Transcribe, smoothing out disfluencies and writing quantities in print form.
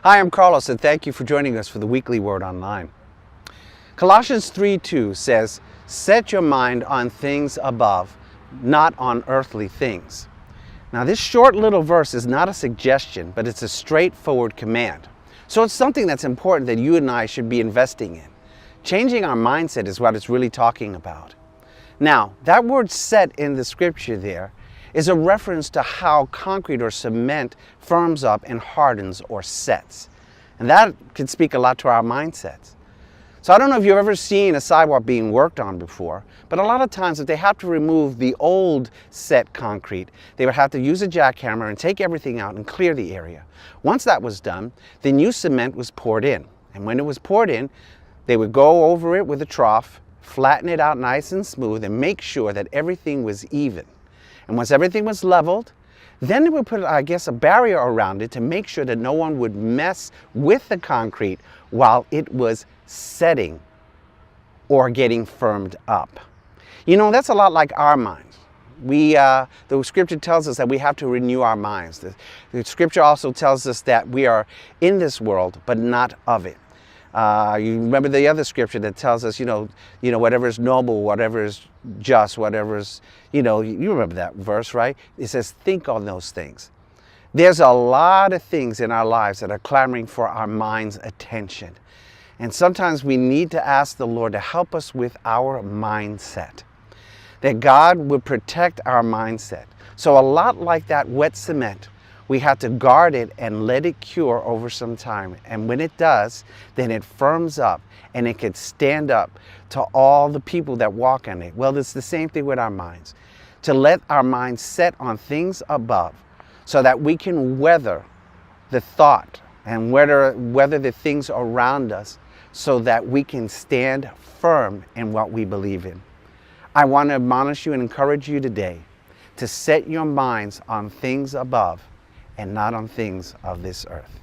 Hi, I'm Carlos, and thank you for joining us for the Weekly Word Online. Colossians 3:2 says, "Set your mind on things above, not on earthly things." Now, this short little verse is not a suggestion, but it's a straightforward command. So it's something that's important that you and I should be investing in. Changing our mindset is what it's really talking about. Now, that word "set" in the scripture there is a reference to how concrete or cement firms up and hardens or sets. And that can speak a lot to our mindsets. So I don't know if you've ever seen a sidewalk being worked on before, but a lot of times if they have to remove the old set concrete, they would have to use a jackhammer and take everything out and clear the area. Once that was done, the new cement was poured in. And when it was poured in, they would go over it with a trough, flatten it out nice and smooth, and make sure that everything was even. And once everything was leveled, then they would put, a barrier around it to make sure that no one would mess with the concrete while it was setting or getting firmed up. You know, that's a lot like our minds. The scripture tells us that we have to renew our minds. The scripture also tells us that we are in this world, but not of it. You remember the other scripture that tells us, whatever is noble, whatever is just, whatever is, you remember that verse, right? It says, think on those things. There's a lot of things in our lives that are clamoring for our mind's attention. And sometimes we need to ask the Lord to help us with our mindset, that God would protect our mindset. So a lot like that wet cement, we have to guard it and let it cure over some time. And when it does, then it firms up and it can stand up to all the people that walk on it. Well, it's the same thing with our minds. To let our minds set on things above so that we can weather the thought and weather the things around us so that we can stand firm in what we believe in. I want to admonish you and encourage you today to set your minds on things above and not on things of this earth.